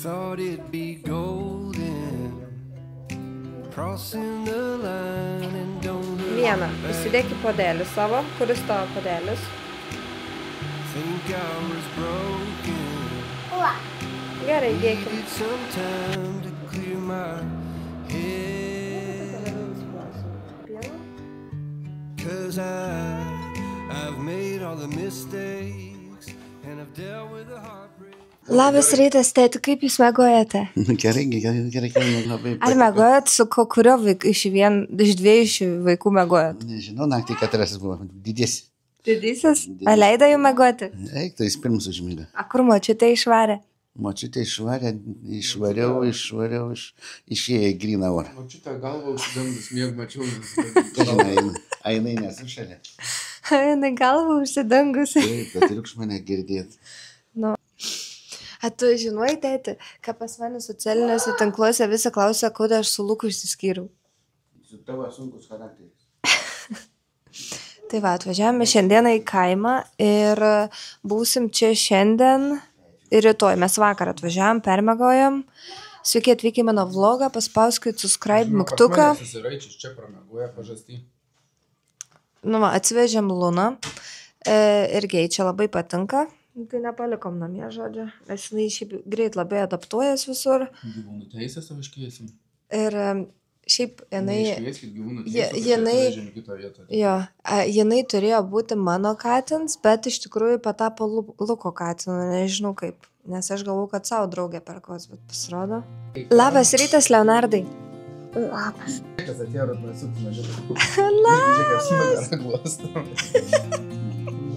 Thought it'd be golden, crossing the line and don't look Vieną. back. Įsidėk į podėlį savo. Kuris tavo podėlis? Think I was broken. Gerai, dėkim. Needed some time to clear my head. 'Cause I've made all the mistakes and I've dealt with the heartbreak. Labas rytas, tėti, kaip jūs mėgojate? Gerai, labai. Ar mėgojat su kurio vaiku iš dviejų šių vaikų mėgojat? Nežinau, naktį katras buvo didės. Didysis? Ar leido jų mėgoti? Eik, tai jis pirmus užmyga. A kur močiutė išvarė? Močiutė išvariau, išėjo į gryną orą. Močiutė galva užsidengus, mieg mačiau. Žinai, ainai nesu šalia. Jinai galva užsidangusi. Taip, kad triukšmą negirdėt. A tu žinai, tėti, kad pas mane socialiniuose tinkluose visi klausia, kodėl aš su Luku išsiskyriau. Su tavo sunkus charakteris. Tai va, atvažiavome šiandieną į kaimą ir būsim čia šiandien ir rytoj. Mes vakar atvažiavam, permegojam. Sveiki atvykę į mano vlogą, paspauskit subscribe mygtuką. Susiraičius čia pramiegoja pažastį. Nu va, atsivežėm Luną. Irgi jai čia labai patinka. Tai nepalikom namie, žodžiu. Nes jinai šiaip greit labai adaptuojas visur. Gyvūnų teisę savo iškviesim. Ir šiaip jinai... Iškvieskit gyvūnų teisę, jinai- kad kitą vietą. Jo, jinai turėjo būti mano katins, bet iš tikrųjų patapo Luko katinu, nežinau kaip. Nes aš galvau, kad savo draugę perkos, bet pasirodo. Labas rytas, Leonardai. Labas. Kas atėjo, kad nesuk mažiau. Labas.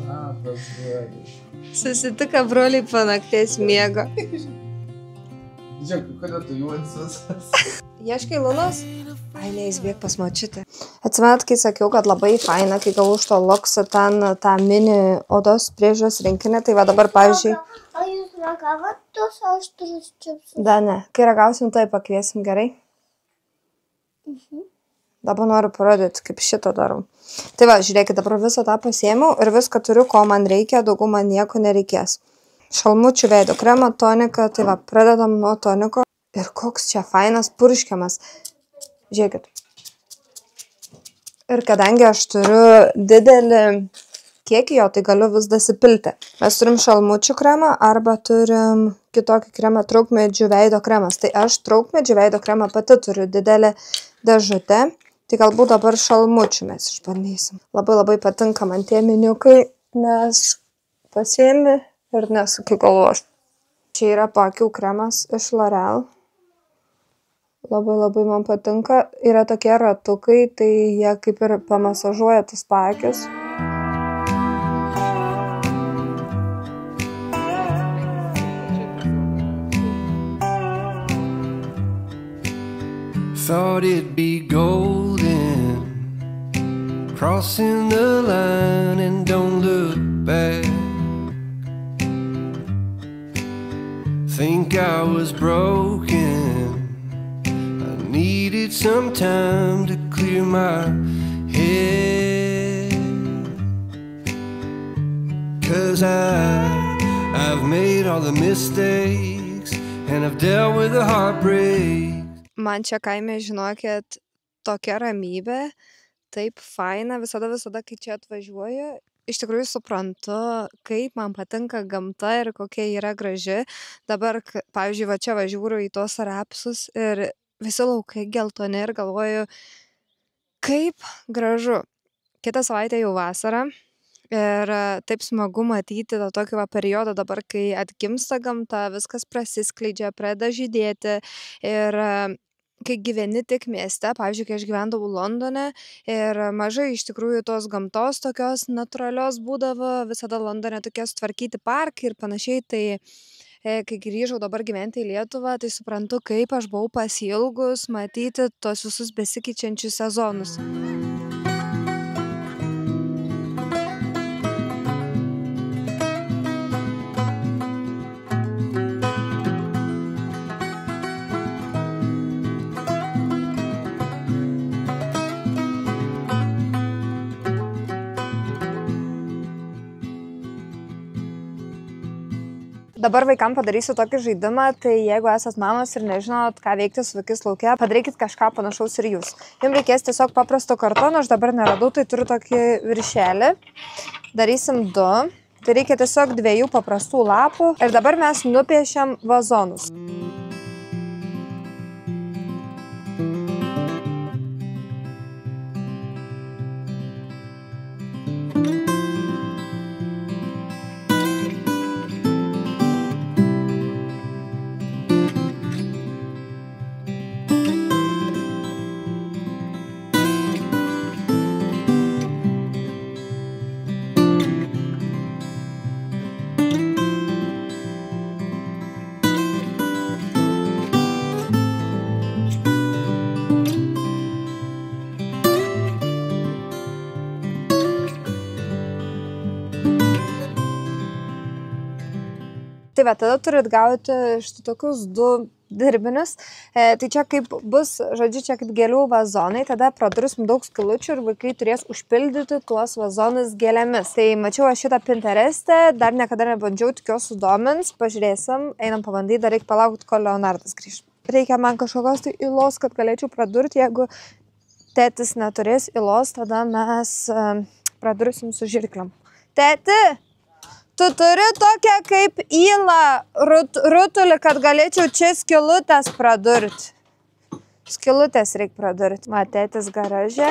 Labas, broliai. Susitiko broliai po nakties miego. Žiūrėk, kodėl tu juodsius? Ieškai Lunos? Ai, neįsbėg pas močiutę. Atsimenat, kai sakiau, kad labai faina, kai gavau iš to Loksą ten tą mini odos priežiūros rinkinį, tai va dabar, pavyzdžiui... O jūs ragavot tos aštrus čipsus? Da, ne. Kai ragausim, tai pakviesim, gerai? Dabar noriu parodyti, kaip šitą darom. Tai va, žiūrėkit, dabar visą tą pasiėmiau ir viską turiu, ko man reikia, daugiau man nieko nereikės. Šalmučių veido kremą, toniką, tai va, pradedam nuo toniko. Ir koks čia fainas purškiamas. Žiūrėkit. Ir kadangi aš turiu didelį kiekį jo, tai galiu vis dasipilti. Mes turim šalmučių kremą arba turim kitokį kremą traukmedžių veido kremas. Tai aš traukmedžių veido kremą pati turiu didelį dėžutę. Tai galbūt dabar šalmučių mes išbandysim. Labai patinka man tie miniukai, nes pasiėmi ir nesuki galvos. Čia yra paakių kremas iš L'Oreal. Labai man patinka. Yra tokie ratukai, tai jie kaip ir pamasažuoja tas paakius. Thought it'd be golden, crossing the line and don't look back. Think I was broken, I needed some time to clear my head. 'Cause I've made all the mistakes and I've dealt with the heartbreak. Man čia kaime, žinokit, tokia ramybė, taip faina, visada, kai čia atvažiuoju, iš tikrųjų suprantu, kaip man patinka gamta ir kokia yra graži. Dabar, pavyzdžiui, va čia važiuoju į tos rapsus ir visi laukai geltoni ir galvoju, kaip gražu. Kitą savaitę jau vasara ir taip smagu matyti tą tokį periodą dabar, kai atgimsta gamta, viskas prasiskleidžia, pradeda žydėti ir kai gyveni tik mieste, pavyzdžiui, kai aš gyvendavau Londone ir mažai iš tikrųjų tos gamtos tokios natūralios būdavo, visada Londone tokie sutvarkyti parkai ir panašiai, tai kai grįžau dabar gyventi į Lietuvą, tai suprantu, kaip aš buvau pasiilgus matyti tos visus besikeičiančius sezonus. Dabar vaikam padarysiu tokį žaidimą, tai jeigu esat mamos ir nežinot, ką veikti su vaikais lauke, padarykit kažką panašaus ir jūs. Jums reikės tiesiog paprasto kartono, aš dabar neradau, tai turiu tokį viršelį. Darysim 2. Tai reikia tiesiog 2 paprastų lapų ir dabar mes nupiešiam vazonus. Tai va, tada turit gauti štai tokius 2 dirbinius. Tai čia kaip bus, žodžiu, čia kaip gėlių vazonai, tada pradursim daug skilučių ir vaikai turės užpildyti tuos vazonus gėlėmis. Tai mačiau aš šitą Pinterest'e, dar niekada nebandžiau, tikiuosi sudomins, pažiūrėsim, einam pabandyti, dar reikia palaukti, kol Leonardas grįš. Reikia man kažkokios tai ilos, kad galėčiau pradurti, jeigu tėtis neturės ilos, tada mes pradursim su žirkliam. Tėti! Tu turi tokią kaip įlą rutulį, kad galėčiau čia skilutės pradurti. Skilutės reikia pradurti. Matėtis garaže.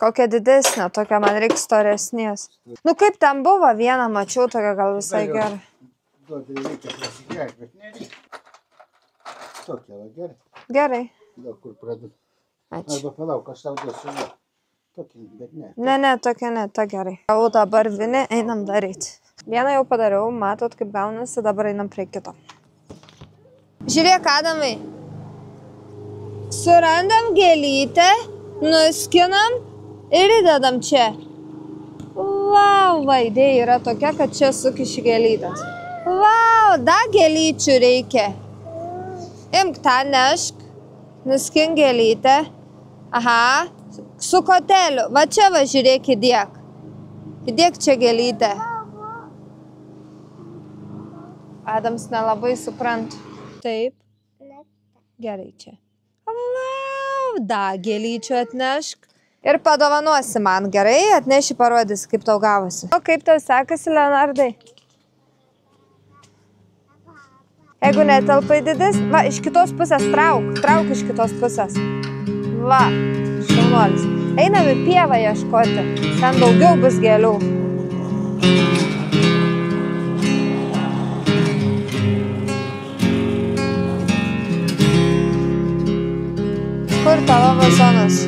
Kokia didesnė, tokia man reikia storesnės. Nu kaip ten buvo, vieną mačiau, tokia gal visai gera. Duodai reikia prasigerti, bet nereikia. Tokia va gerai. Gerai. Gal kur pradėti. Ačiū. Arba palauk, aš tau duosiu va. Tokia, bet ne. Ne, tokia ne, ta gerai. Jau dabar vinį, einam daryti. Vieną jau padariau, matot kaip gaunasi, dabar einam prie kito. Žiūrėk, Adamai. Surandam gėlytę, nuskinam ir įdedam čia. Vau, va, idėja yra tokia, kad čia sukiši gėlytės. Vau, dar gėlyčių reikia. Imk tą nešk, nuskink gėlytę. Aha. Su koteliu. Va čia va, žiūrėk, įdėk. Įdėk čia gėlytę. Adams nelabai supranta. Taip. Gerai čia. Vau, da, gėlyčių atnešk. Ir padovanosi man, gerai? Atneši parodysi, kaip tau gavosi. O kaip tau sekasi, Leonardai? Jeigu netelpai didis, va, iš kitos pusės trauk. Trauk iš kitos pusės. Va. Šaunuolis. Einam į pievą ieškoti. Ten daugiau bus gėlių. Kur tavo vazonas?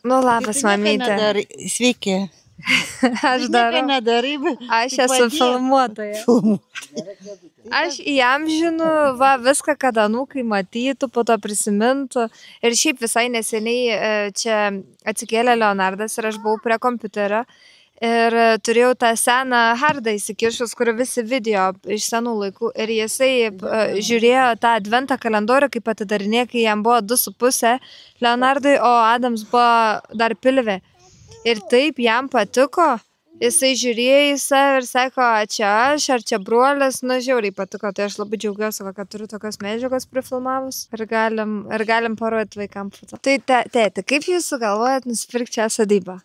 Nu, labas, mamytė. Sveiki. Aš darau. Nedarai, Aš esu filmuotoja. Aš įamžinu viską, kad anūkai matytų, po to prisimintų. Ir šiaip visai neseniai čia atsikėlė Leonardas ir aš buvau prie kompiuterio. Ir turėjau tą seną hardą įsikišus, kur visi video iš senų laikų. Ir jisai žiūrėjo tą adventą kalendorių, kaip atidarinė, kai jam buvo 2,5 Leonardui, o Adams buvo dar pilvė. Ir taip jam patiko. Jisai žiūrėjo į save ir sako, čia aš, ar čia brolis, nu žiauriai patiko. Tai aš labai džiaugiuosi, kad turiu tokios medžiagos prifilmavus ir galim parodyti vaikam foto. Tai tėti, kaip jūs sugalvojat nusipirkti šią sodybą?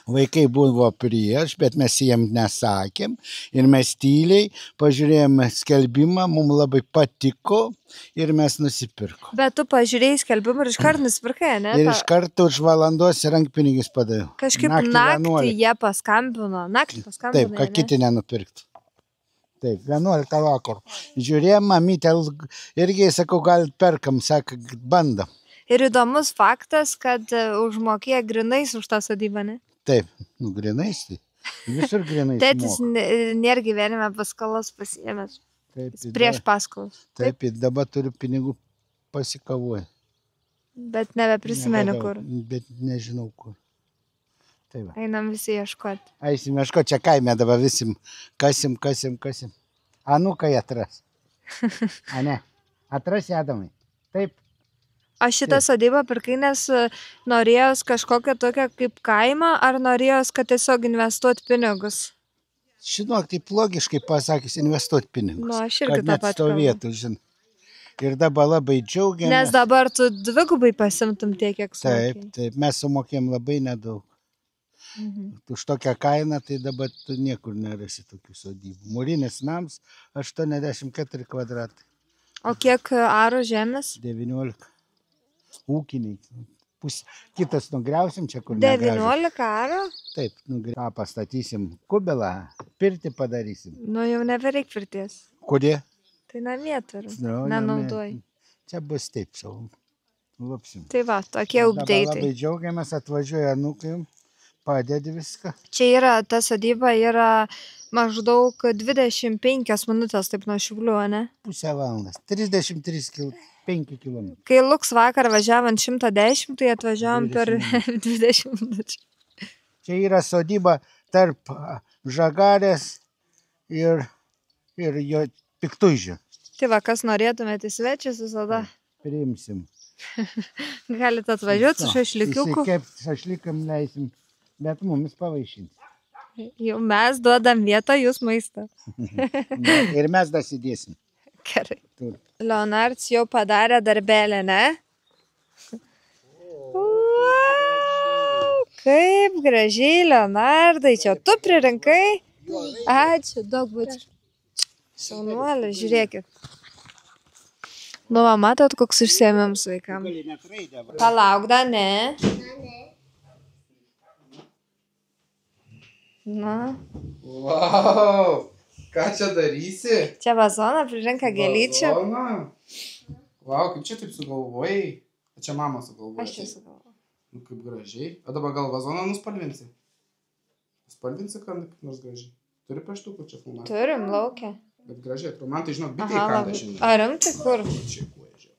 Vaikai buvo prieš, bet mes jiems nesakėm ir mes tyliai pažiūrėjome skelbimą, mums labai patiko ir mes nusipirkom. Bet tu pažiūrėjai skelbimą ir iškart nusipirkai, ne? Ir iškart už valandos rankpinigius padaviau. Kažkaip naktį jie paskambino. Taip, kad kiti nenupirktų. Taip, 11 vakaro. Žiūrėjom, mamytė, irgi sakau, gal perkam, sako, bandom. Ir įdomus faktas, kad užmokėjo grinais už tą sodybą, ne? Taip, nu grinais, tai visur grinais. Tėtis nėra gyvenime paskolos pasiėmęs. Prieš paskolas. Taip, dabar turiu pinigų pasikavoję. Bet nebeprisimeni kur. Bet nežinau kur. Tai va. Einam visi ieškoti. Eisim ieškoti, čia kaime dabar visim kasim. Anukai atras. A ne, atras Adamai. Taip. Aš šitą sodybą pirkai, nes norėjos kažkokią tokią kaip kaimą, ar norėjos, kad tiesiog investuoti pinigus? Žinok, taip logiškai pasakys, investuoti pinigus. Nu, aš irgi kad tą net pat stovėtų, žinai. Ir dabar labai džiaugiamės. Nes dabar tu dvigubai pasimtum tiek, kiek sumokėjai. Taip, mes sumokėjom labai nedaug. Už tokią kainą, tai dabar tu niekur nerasi tokių sodybų. Mūrinis nams 84 kvadratai. O kiek arų žemės? 19. Ūkiniai. Kitas nugriausim čia, kur negražu. 19 arų? Taip, pastatysim kubelą, pirtį padarysim. Nu, jau nebereik pirties. Kodėl? Tai namie turiu, Nu, nenaudoju. Čia bus taip savo. Lupsim. Tai va, tokie Dabar updeitai. labai džiaugiamės, atvažiuoja anūkai, padedi viską. Čia yra, ta sodyba yra maždaug 25 minutės, taip nuo Šiaulių, ne? Pusę valandas. 33,5 km. Kai Luks vakar važiavant 110, tai atvažiavom per 20 minučių. Čia yra sodyba tarp Žagarės ir jo Piktuižio. Tai va, kas norėtumėte į svečius visada, Priimsim. galite atvažiuoti su šašlikiuku. Įsikepti šašlikam leisim, bet mumis pavaišinti. Jau mes duodam vietą, jūs maistą. Ir mes dasidėsim. Gerai. Tur. Leonardas jau padarė darbelę, ne? Wow, kaip gražiai, Leonardai, čia tu pririnkai? Ačiū, daug bučių. Saunuolė, žiūrėkit. Nu, va, matot, koks užsiėmėms vaikam. Palauk, da, ne? Na. Vau, ką čia darysi? Čia vazoną pririnka gėlyčių. Vazoną? Vau, kaip čia taip sugalvojai? O čia mama sugalvoja. Aš čia sugalvoju. Nu, kaip gražiai. O dabar gal vazoną nuspalvinsi? Spalvinsi ką nors gražiai. Turi paštukų čia filmuoti? Turim laukia. Bet gražiai, man tai žinok, bitė įkanda šiandien. Ar rimtai kur? Čia kuožė.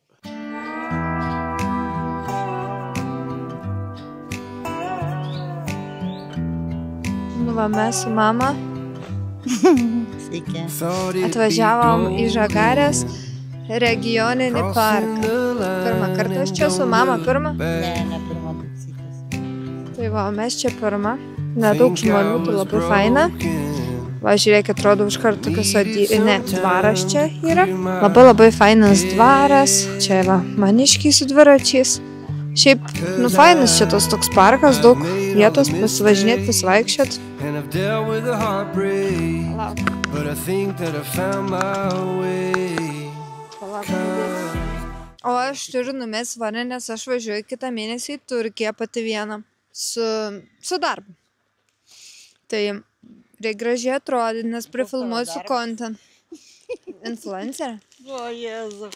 Nu, va, mes su mama Sveiki. atvažiavom į Žagarės regioninį parką. Pirmą kartą aš čia su mama, pirmą? Ne pirmą taisyklės. Tai va, mes čia pirmą. Nedaug žmonių, tai labai faina. Va, žiūrėk, atrodo už kartų tokias dvaras čia yra. Labai fainas dvaras. Čia va, maniškiai su dviračiais. Šiaip, nu fainas šitas toks parkas, daug vietos pasivažinėti, pasivaikščiot. O aš turiu numest varnę, nes aš važiuoju kitą mėnesį į Turkiją pati vieną su darbu. Tai reikia gražiai atrodyti, nes prifilmuosiu content. Influencerė. O, Jėzu.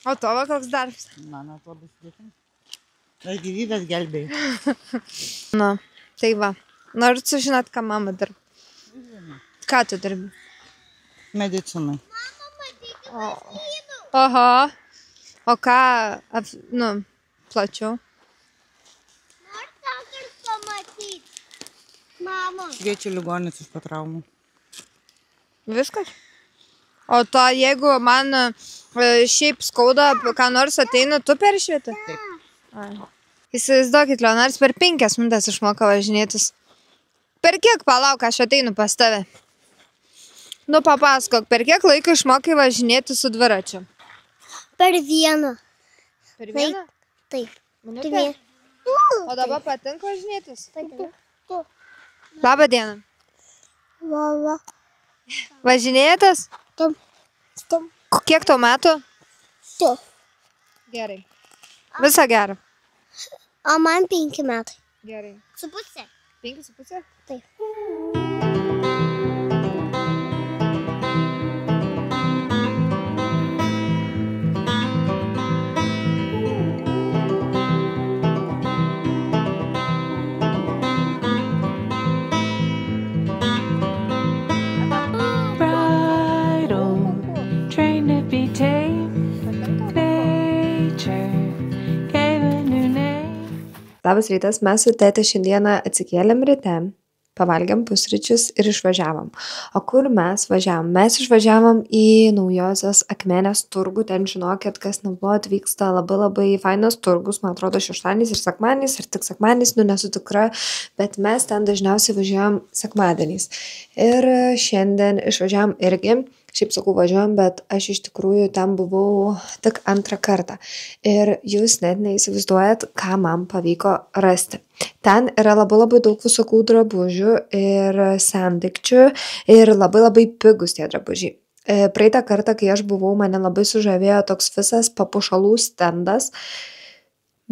O tavo koks darbas? Man atrodo sudėtinga. Aš gyvybės gelbėjau. Na, tai va. Noriu sužinot, ką mama dirba. Ką tu dirbi? Medicinai. Oho. O ką, plačiau? Mama. Šviečia ligonis iš patraumų. Viskas? O to, jeigu man šiaip skauda, ką nors ateina, tu peršvieti? Taip. Įsivaizduokit, Leonardas per 5 minutės išmoka važinėtis. Per kiek, palauk, aš ateinu pas tave? Nu, papasakok, per kiek laiko išmokai važinėti su dviračiu? Per vieną. Per vieną? Taip. Minutę? O dabar patinka važinėtis? Patinka. Labą dieną. Lava. Važinėjatės? Tam. Kiek tau metų? Tu. Gerai. Visą gerą. O man 5 metai. Gerai. Su pusė. 5,5? Taip. Labas rytas, mes su tėte šiandieną atsikėlėm ryte, pavalgėm pusryčius ir išvažiavom. O kur mes važiavom? Mes išvažiavom į Naujosios Akmenės turgų, ten žinokit, kas nebuvo, atvyksta labai fainas turgus, man atrodo šeštadieniais ir sekmadieniais, ir tik sekmadieniais, nesu tikra, bet mes ten dažniausiai važiavam sekmadieniais. Ir šiandien išvažiavom irgi. Šiaip sakau važiuojam, bet aš iš tikrųjų ten buvau tik antrą kartą. Ir jūs net neįsivaizduojat, ką man pavyko rasti. Ten yra labai daug visokių drabužių ir sendaikčių ir labai pigus tie drabužiai. Praeitą kartą, kai aš buvau, mane labai sužavėjo toks visas papuošalų stendas.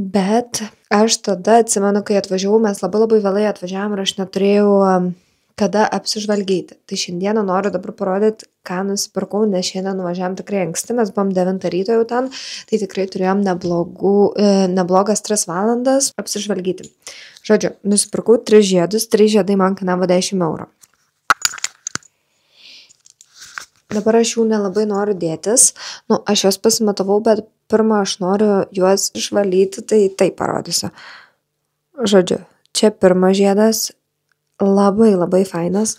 Bet aš tada atsimenu, kai atvažiavau, mes labai vėlai atvažiavom ir aš neturėjau kada apsižvalgyti. Tai šiandieną noriu dabar parodyti, ką nusipirkau, nes šiandien nuvažiavam tikrai anksti, mes buvom 9 ryto jau ten, tai tikrai turėjom neblogas 3 valandas apsižvalgyti. Žodžiu, nusipirkau 3 žiedus, 3 žiedai man kainavo 10 eurų. Dabar aš jų nelabai noriu dėtis, aš juos pasimatavau, bet pirmą aš noriu juos išvalyti, tai taip parodysiu. Žodžiu, čia pirmas žiedas, labai fainas.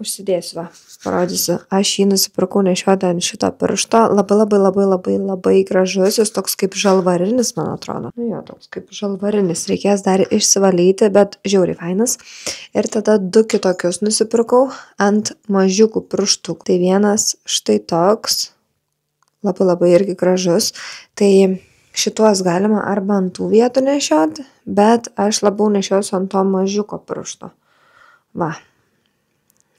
Užsidėsiu, parodysiu. Aš jį nusipirkau nešiuoti ant šito piršto. Labai gražus. Jis toks kaip žalvarinis, man atrodo. Jo, toks kaip žalvarinis. Reikės dar išsivalyti, bet žiauriai fainas. Ir tada 2 kitokius nusipirkau ant mažiukų pirštukų. Tai vienas štai toks. Labai irgi gražus. Tai šituos galima arba ant tų vietų nešioti, bet aš labiau nešiosiu ant to mažiuko piršto. Va.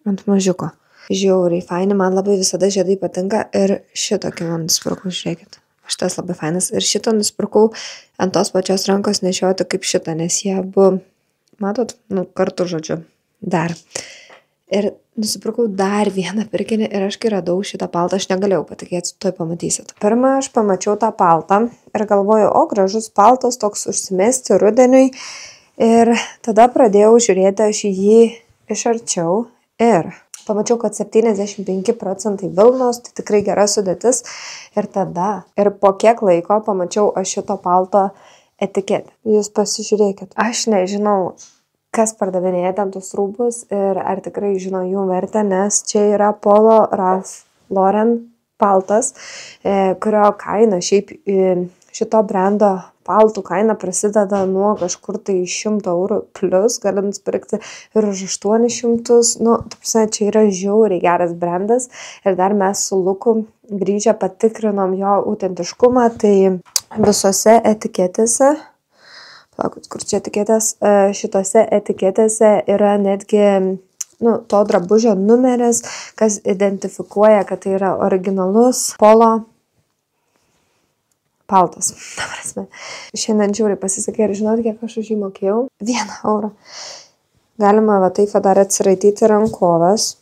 Ant mažiuko. Žiauriai faini, man labai visada žiedai patinka ir šitokį man nusipirkau, žiūrėkit. Šitas labai fainas. Ir šitą nusipirkau ant tos pačios rankos nešioti kaip šitą, nes jie abu, matot, kartu žodžiu, dar. Ir nusipirkau dar vieną pirkinį ir aš kai radau šitą paltą, aš negalėjau patikėti, tuoj pamatysit. Pirmą aš pamačiau tą paltą ir galvoju, gražus paltas, toks užsimesti rudeniui. Ir tada pradėjau žiūrėti aš jį iš arčiau. Ir pamačiau, kad 75% vilnos, tai tikrai gera sudėtis. Ir po kiek laiko pamačiau aš šito palto etiketę. Jūs pasižiūrėkit. Aš nežinau, kas pardavinėja ten tus rūbus ir ar tikrai žino jų vertę, nes čia yra Polo Ralph Lauren paltas, kurio kaina šiaip šito brendo paltų kaina prasideda nuo kažkur tai 100 eurų plus, galim nusipirkti ir už 800, čia yra žiauriai geras brandas ir dar mes su Luku grįžę patikrinom jo autentiškumą, tai visose etiketėse, kur čia etiketės, šitose etiketėse yra netgi to drabužio numeris, kas identifikuoja, kad tai yra originalus Polo paltas. Šiandien žiauriai pasisekė ir žinot, kiek aš už jį mokėjau? 1 eurą. Galima taip dar atsiraityti rankovės.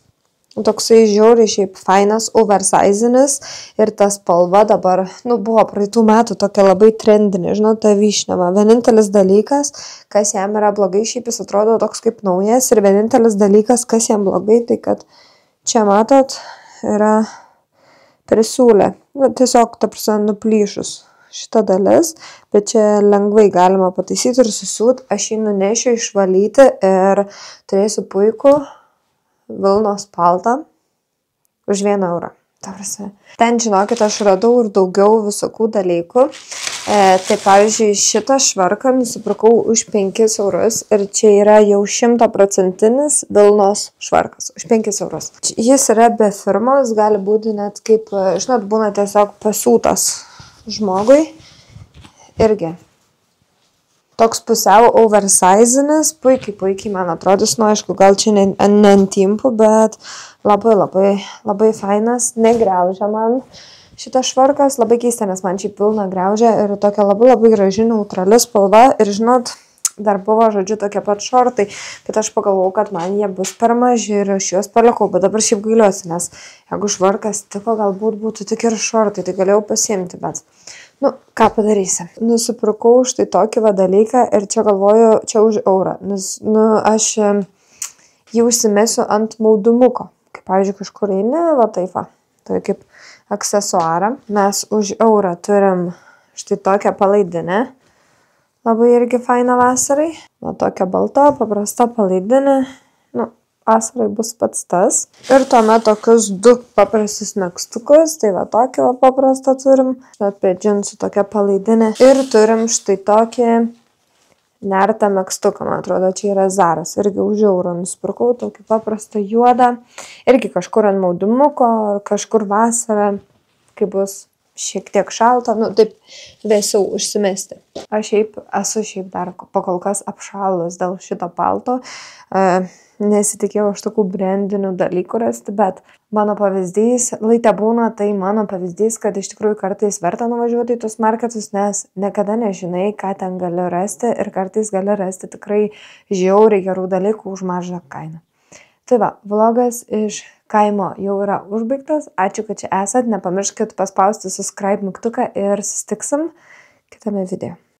Toksai žiauriai šiaip fainas, oversizinis ir ta spalva dabar, buvo praeitų metų tokia labai trendinė, ta vyšniava. Vienintelis dalykas, kas jam yra blogai, šiaip jis atrodo toks kaip naujas ir vienintelis dalykas, kas jam blogai, tai kad čia matot, yra prisiūlė. Tiesiog, nuplyšus šita dalis, bet čia lengvai galima pataisyti ir susiūt. Aš jį nunešiu išvalyti ir turėsiu puikų vilnos paltą už 1 eurą. Ten, žinokit, aš radau ir daugiau visokių dalykų. Tai pavyzdžiui, šitą švarką nusipirkau už 5 eurus ir čia yra jau 100% vilnos švarkas už 5 eurus. Jis yra be firmos, gali būti net kaip, būna tiesiog pasiūtas žmogui. Irgi. Toks pusiau oversizinis, puikiai man atrodys, aišku, gal čia ne ant timpų, bet labai fainas, negriaužia man šitas švarkas, labai keista, nes man šiaip vilna griaužia ir tokia labai graži neutrali spalva ir žinot, dar buvo, žodžiu, tokie pat šortai, bet aš pagalvojau, kad man jie bus per maži ir aš juos palikau, bet dabar šiaip gailiuosi, nes jeigu švarkas tiko, galbūt būtų tik ir šortai, tai galėjau pasiimti, bet ką padarysi. Nusipirkau štai tokį dalyką ir čia galvoju, čia už eurą, nes, aš jį užsimesiu ant maudumuko, kaip, pavyzdžiui, kažkur eini, tai kaip aksesuarą. Mes už eurą turim štai tokią palaidinę, Labai irgi faina vasarai. Va tokia balta, paprasta palaidinė. Nu, vasarai bus pats tas. Ir tuomet tokius 2 paprastus megztukus. Tai va tokį va paprastą turim. Prie džinsų tokia palaidinė. Ir turim štai tokį nertą megztuką, man atrodo, čia yra Zaros. Irgi už eurą nusipirkau tokį paprastą juodą. Irgi kažkur ant maudymuko, ar kažkur vasarą, kai bus šiek tiek šalta, nu taip vėsiau užsimesti. Aš esu dar pakol kas apšalus dėl šito palto. Nesitikėjau aš tokių brandinių dalykų rasti, bet mano pavyzdys, lai te būna, tai mano pavyzdys, kad iš tikrųjų kartais verta nuvažiuoti į tus marketus, nes niekada nežinai, ką ten gali rasti ir kartais gali rasti tikrai žiauriai gerų dalykų už mažą kainą. Tai va, vlogas iš kaimo jau yra užbaigtas. Ačiū, kad čia esat. Nepamirškit paspausti subscribe mygtuką ir susitiksim kitame video.